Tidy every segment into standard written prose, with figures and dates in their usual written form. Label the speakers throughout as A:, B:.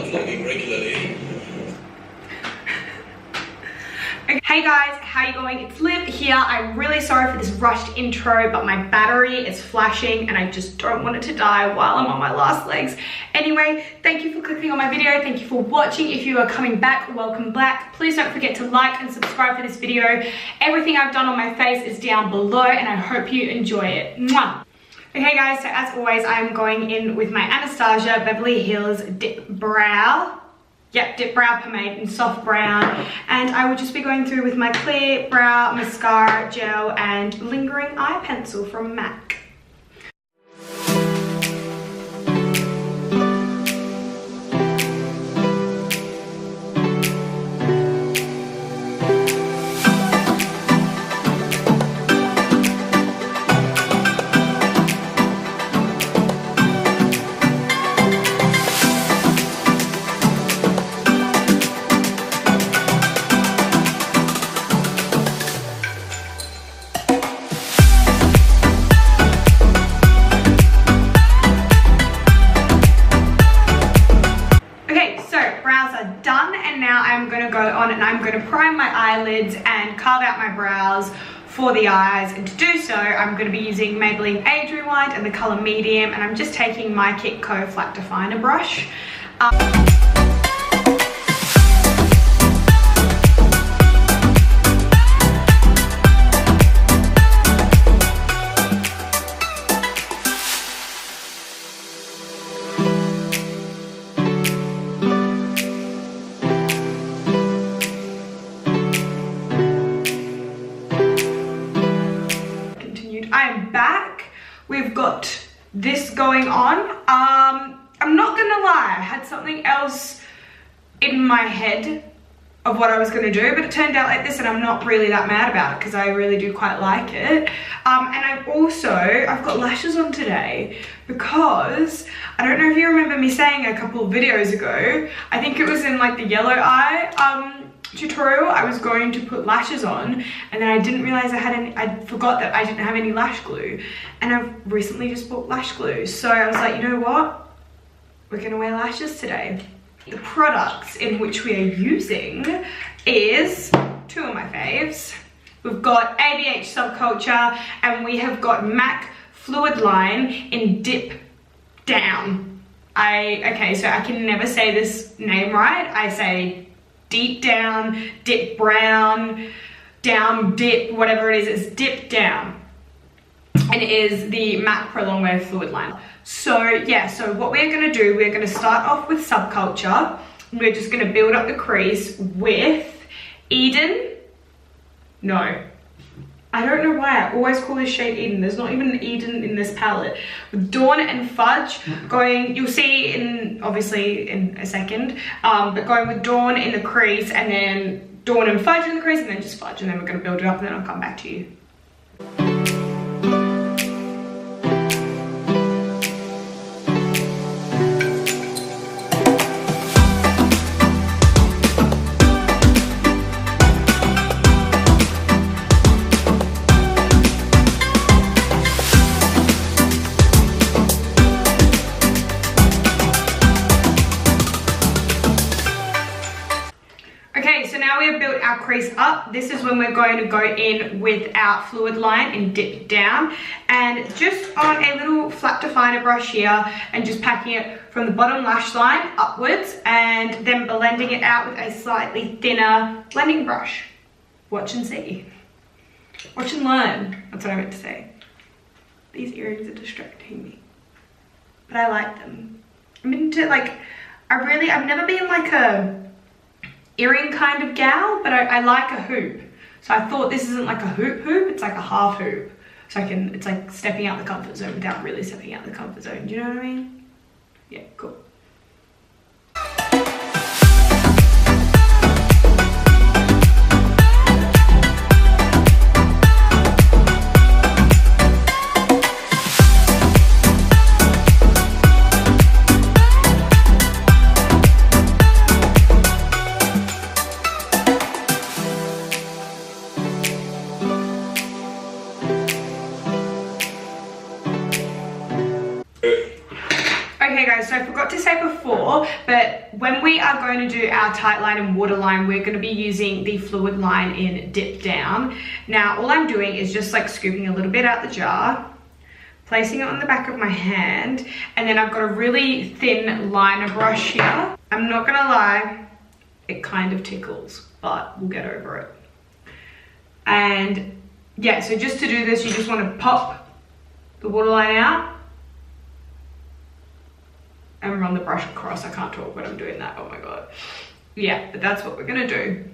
A: vlogging regularly.
B: Hey guys, how you going? It's Liv here. I'm really sorry for this rushed intro, but my battery is flashing and I just don't want it to die while I'm on my last legs. Anyway, thank you for clicking on my video. Thank you for watching. If you are coming back, welcome back. Please don't forget to like and subscribe for this video. Everything I've done on my face is down below and I hope you enjoy it. Mwah! Okay guys, so as always, I'm going in with my Anastasia Beverly Hills Dip Brow. Yep, dip brow pomade in soft brown, and I will just be going through with my clear brow mascara gel and lingering eye pencil from MAC. And I'm going to prime my eyelids and carve out my brows for the eyes, and to do so I'm going to be using Maybelline Age Rewind in the colour medium, and I'm just taking my Kitco flat definer brush. I am back. We've got this going on. I'm not gonna lie, I had something else in my head of what I was gonna do, but it turned out like this, and I'm not really that mad about it because I really do quite like it. And I've got lashes on today because I don't know if you remember me saying a couple of videos ago, I think it was in like the yellow eye tutorial, I was going to put lashes on, and then I didn't realize I forgot that I didn't have any lash glue, and I've recently just bought lash glue, so I was like, you know what, we're gonna wear lashes today. The products in which we are using is two of my faves. We've got ABH Subculture, and we have got MAC Fluid Line in Dip Down. Okay, so I can never say this name right. I say deep down, dip brown, down dip, whatever it is, it's dip down. And it is the MAC Prolong Wear Fluid Line. So yeah, so what we're gonna do, we're gonna start off with Subculture. We're just gonna build up the crease with Eden. No, I don't know why I always call this shade Eden. There's not even an Eden in this palette. With Dawn and Fudge going, you'll see obviously in a second, but going with Dawn in the crease, and then Dawn and Fudge in the crease, and then just Fudge, and then we're gonna build it up, and then I'll come back to you. Our crease up, this is when we're going to go in with our fluid line and dip down, and just on a little flat definer brush here, and just packing it from the bottom lash line upwards, and then blending it out with a slightly thinner blending brush. Watch and see. Watch and learn. That's what I meant to say. These earrings are distracting me, but I like them. I'm into like, I've never been like a earring kind of gal, but I like a hoop. So I thought this isn't like a hoop, it's like a half hoop. So it's like stepping out the comfort zone without really stepping out the comfort zone. Do you know what I mean? Yeah, cool. Okay guys, so I forgot to say before, but when we are going to do our tight line and waterline, we're going to be using the fluid line in Dip Down. Now, all I'm doing is just like scooping a little bit out the jar, placing it on the back of my hand, and then I've got a really thin liner brush here. I'm not gonna lie, it kind of tickles, but we'll get over it. And yeah, so just to do this, you just want to pop the waterline out and run the brush across. I can't talk when I'm doing that, oh my god. Yeah, but that's what we're gonna do.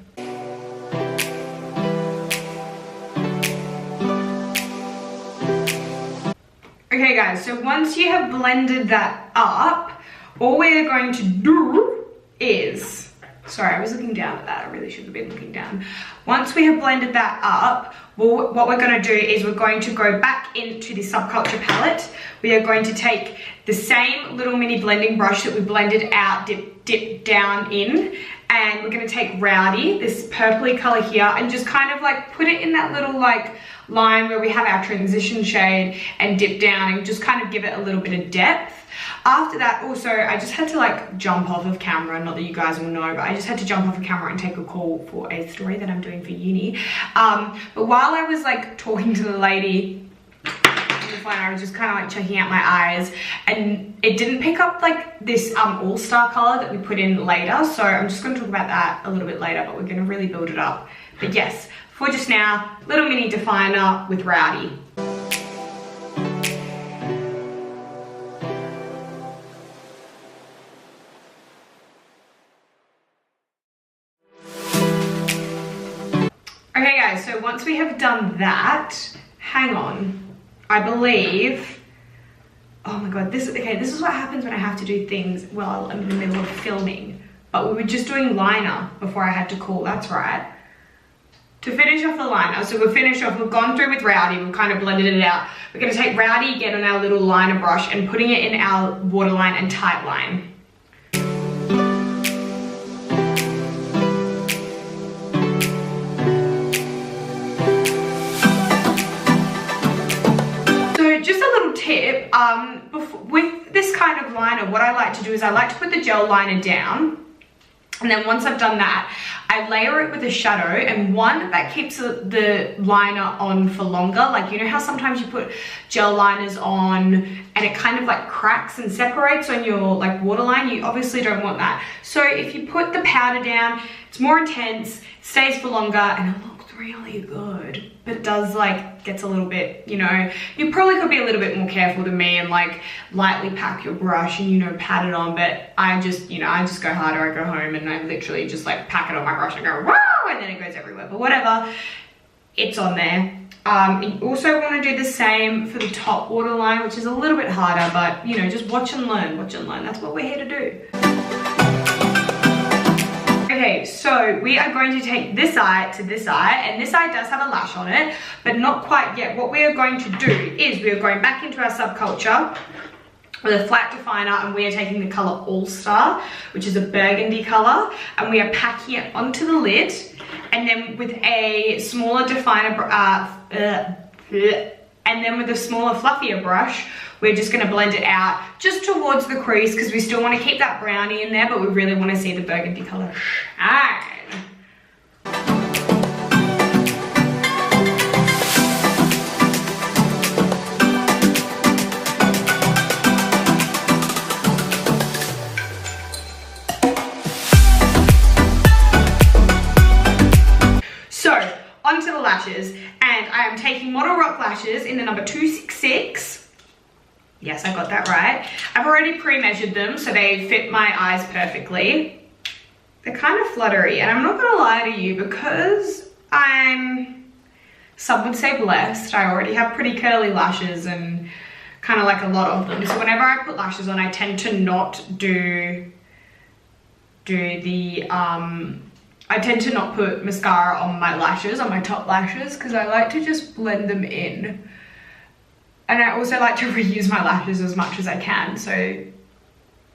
B: Okay guys, so once you have blended that up, all we're going to do is, sorry, I was looking down at that, I really should have been looking down. Once we have blended that up, what we're going to do is we're going to go back into the Subculture palette. We are going to take the same little mini blending brush that we blended out, dip down in, and we're going to take Rowdy, this purpley color here, and just kind of like put it in that little like line where we have our transition shade, and dip down and just kind of give it a little bit of depth. After that, also, I just had to like jump off of camera, not that you guys will know, but I just had to jump off of camera and take a call for a story that I'm doing for uni. But while I was like talking to the lady on the phone, I was just kind of like checking out my eyes, and it didn't pick up like this all-star color that we put in later. So I'm just going to talk about that a little bit later, but we're going to really build it up. But yes, for just now, little mini definer with Rowdy. Okay guys, so once we have done that, hang on, I believe, oh my god, this is what happens when I have to do things while I'm in the middle of filming. But we were just doing liner before I had to call, that's right. To finish off the liner, so we've finished off, we've gone through with Rowdy, we've kind of blended it out. We're gonna take Rowdy again on our little liner brush and putting it in our waterline and tight line. Tip, with this kind of liner, what I like to do is I like to put the gel liner down, and then once I've done that, I layer it with a shadow, and one that keeps the liner on for longer. Like, you know how sometimes you put gel liners on and it kind of like cracks and separates on your like waterline? You obviously don't want that. So if you put the powder down, it's more intense, stays for longer, and it looks really good. But it does like, gets a little bit, you know, you probably could be a little bit more careful than me and like lightly pack your brush and, you know, pat it on. But I just, you know, I just go harder, I go home and I literally just like pack it on my brush and go, whoa, and then it goes everywhere. But whatever, it's on there. You also want to do the same for the top waterline, which is a little bit harder, but you know, just watch and learn, that's what we're here to do. Okay, so we are going to take this eye to this eye, and this eye does have a lash on it, but not quite yet. What we are going to do is we are going back into our Subculture with a flat definer, and we are taking the color All Star, which is a burgundy color, and we are packing it onto the lid, and then with a smaller definer, and then with a smaller, fluffier brush, we're just going to blend it out just towards the crease, because we still want to keep that brownie in there, but we really want to see the burgundy color shine. So, onto the lashes, and I am taking Model Rock lashes in the number 266. Yes, I got that right. I've already pre-measured them, so they fit my eyes perfectly. They're kind of fluttery, and I'm not gonna lie to you, because I'm, some would say blessed, I already have pretty curly lashes and kind of like a lot of them. So whenever I put lashes on, I tend to not do the, I tend to not put mascara on my lashes, on my top lashes, because I like to just blend them in. And I also like to reuse my lashes as much as I can, so,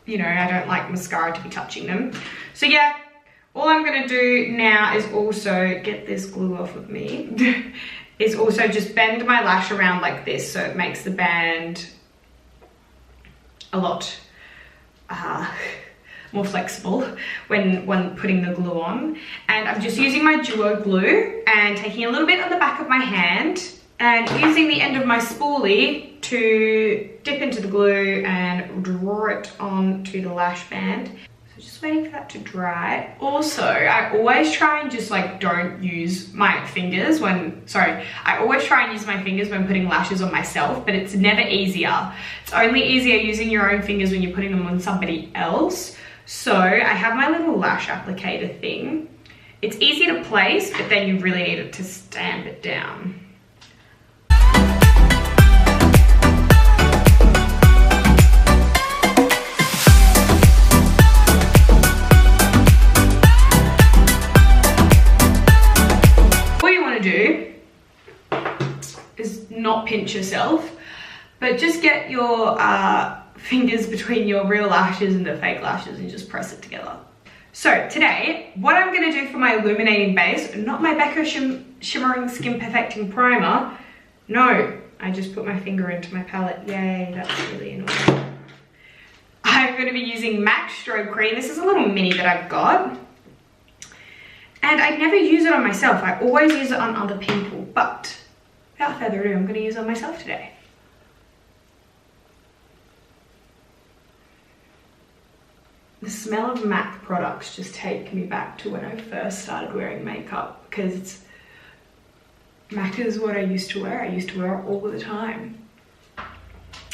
B: you know, I don't like mascara to be touching them. So yeah, all I'm gonna do now is also get this glue off of me, is also just bend my lash around like this, so it makes the band a lot more flexible when putting the glue on. And I'm just using my duo glue and taking a little bit on the back of my hand and using the end of my spoolie to dip into the glue and draw it onto the lash band. So just waiting for that to dry. Also, I always try and just like don't use my fingers when, I always try and use my fingers when putting lashes on myself, but it's never easier. It's only easier using your own fingers when you're putting them on somebody else. So I have my little lash applicator thing. It's easy to place, but then you really need it to stamp it down. What you want to do is not pinch yourself, but just get your fingers between your real lashes and the fake lashes and just press it together. So today, what I'm going to do for my illuminating base, not my Becca Shimmering Skin Perfecting Primer. No, I just put my finger into my palette. Yay, that's really annoying. I'm going to be using MAC Strobe Cream. This is a little mini that I've got. And I never use it on myself. I always use it on other people. But without further ado, I'm going to use it on myself today. The smell of MAC products just take me back to when I first started wearing makeup, because MAC is what I used to wear. I used to wear it all the time.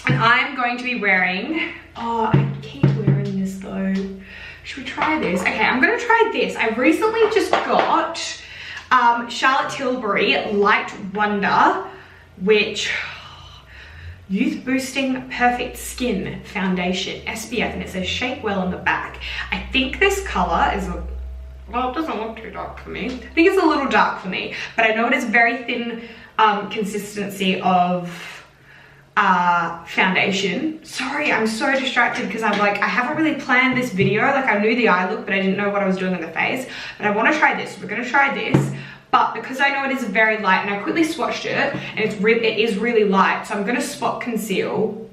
B: And I'm going to be wearing, oh, I keep wearing this though. Should we try this? Okay, I'm gonna try this. I recently just got Charlotte Tilbury Light Wonder, which Youth Boosting Perfect Skin Foundation SPF, and it says shape well on the back. I think this color is well, it doesn't look too dark for me. I think it's a little dark for me, but I know it is very thin consistency of foundation. Sorry, I'm so distracted because I'm like, I haven't really planned this video. Like, I knew the eye look, but I didn't know what I was doing on the face. But I want to try this. We're going to try this. But because I know it is very light, and I quickly swatched it, and it is really light, so I'm going to spot conceal.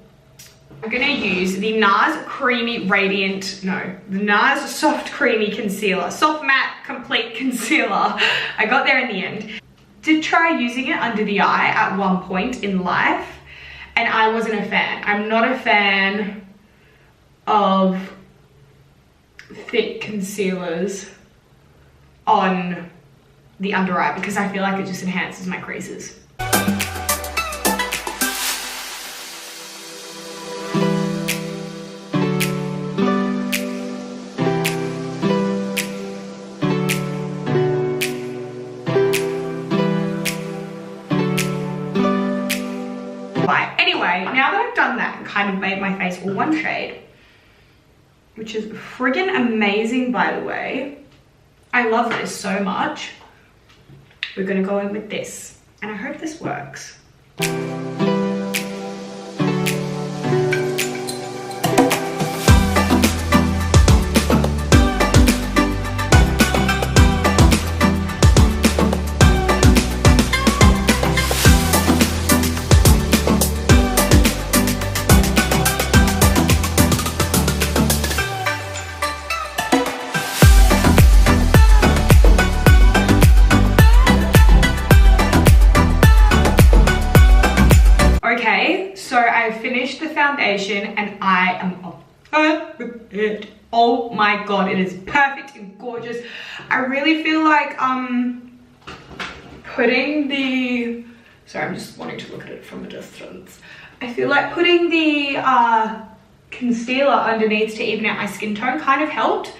B: I'm going to use the NARS Creamy Radiant, the NARS Soft Creamy Concealer, Soft Matte Complete Concealer. I got there in the end. Did try using it under the eye at one point in life, and I wasn't a fan. I'm not a fan of thick concealers on the under eye because I feel like it just enhances my creases. Anyway, now that I've done that and kind of made my face all one shade, which is friggin' amazing, by the way. I love this so much. We're gonna go in with this, and I hope this works. So I finished the foundation and I am obsessed with it. Oh my god, it is perfect and gorgeous. I really feel like putting the, sorry, I'm just wanting to look at it from a distance. I feel like putting the concealer underneath to even out my skin tone kind of helped.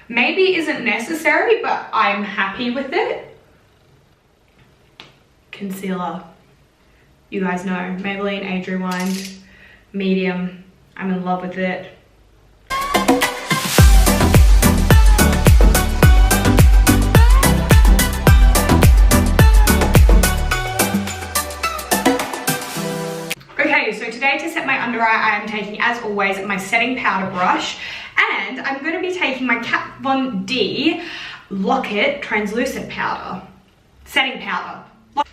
B: Maybe isn't necessary, but I'm happy with it. Concealer. You guys know, Maybelline Age Rewind, medium. I'm in love with it. Okay, so today to set my under eye, I am taking, as always, my setting powder brush, and I'm going to be taking my Kat Von D Lock-It Translucent Powder, setting powder.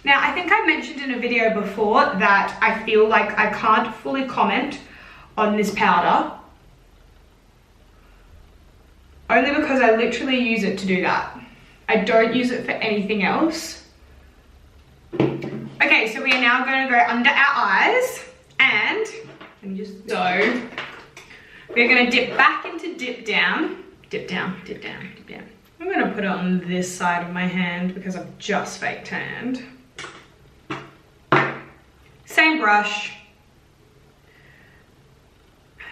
B: Now, I think I mentioned in a video before that I feel like I can't fully comment on this powder only because I literally use it to do that. I don't use it for anything else. Okay, so we are now going to go under our eyes, and let me just, so we're going to dip back into dip down, dip down, dip down, dip down. I'm going to put it on this side of my hand because I've just fake tanned. Same brush.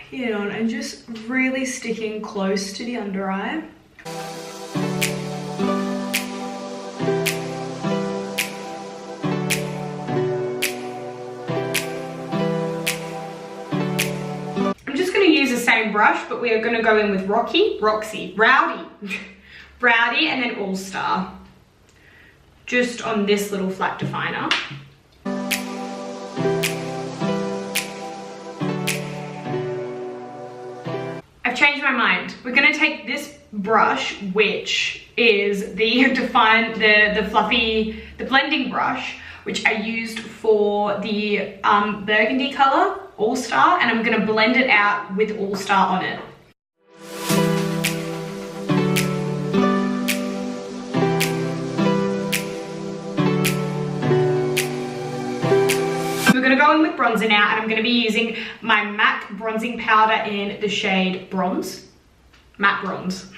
B: Get it on and just really sticking close to the under eye. I'm just going to use the same brush, but we are going to go in with Rowdy, and then All Star. Just on this little flat definer. Changed my mind. We're going to take this brush, which is the blending brush, which I used for the burgundy color, All Star, and I'm going to blend it out with All Star on it. We're going to go in with bronzer now, and I'm going to be using my MAC bronzing powder in the shade Bronze. Matte Bronze.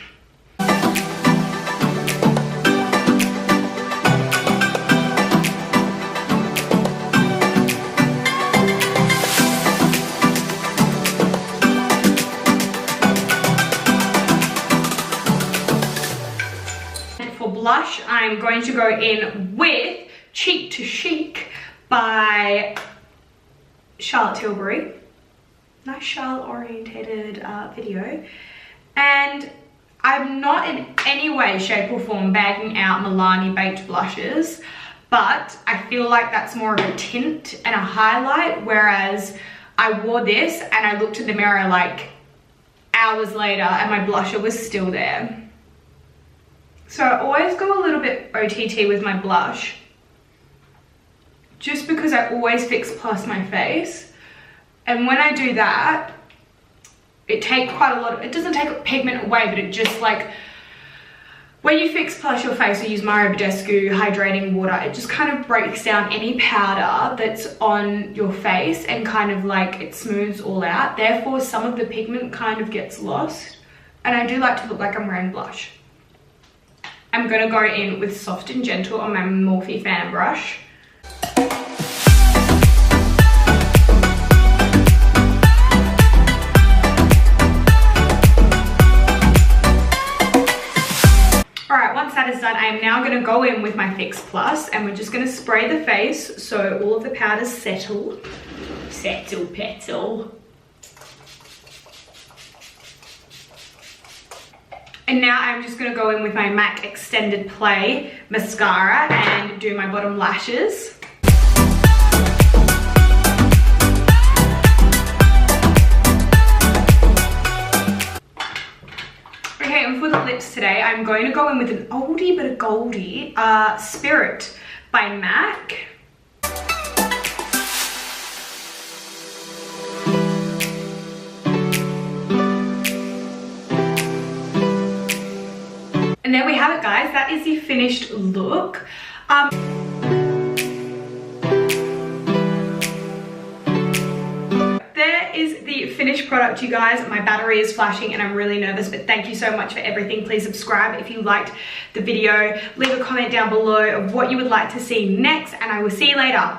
B: For blush, I'm going to go in with Cheek to Chic by Charlotte Tilbury. Nice Charlotte orientated video. And I'm not in any way, shape or form bagging out Milani baked blushes, but I feel like that's more of a tint and a highlight, whereas I wore this and I looked in the mirror like hours later and my blusher was still there. So I always go a little bit OTT with my blush, just because I always fix plus my face. And when I do that, it takes quite a lot of, it doesn't take pigment away, but it just like, when you fix plus your face or use Mario Badescu hydrating water, it just kind of breaks down any powder that's on your face and kind of like it smooths all out. Therefore, some of the pigment kind of gets lost. And I do like to look like I'm wearing blush. I'm gonna go in with Soft and Gentle on my Morphe fan brush. Alright, once that is done, I am now going to go in with my Fix Plus, and we're just going to spray the face so all of the powders settle. Settle, petal. And now I'm just going to go in with my MAC Extended Play mascara and do my bottom lashes. Okay, and for the lips today, I'm going to go in with an oldie but a goldie, Spirit by MAC. And there we have it, guys. That is the finished look. There is the finished product, you guys. My battery is flashing and I'm really nervous, but thank you so much for everything. Please subscribe if you liked the video. Leave a comment down below of what you would like to see next, and I will see you later.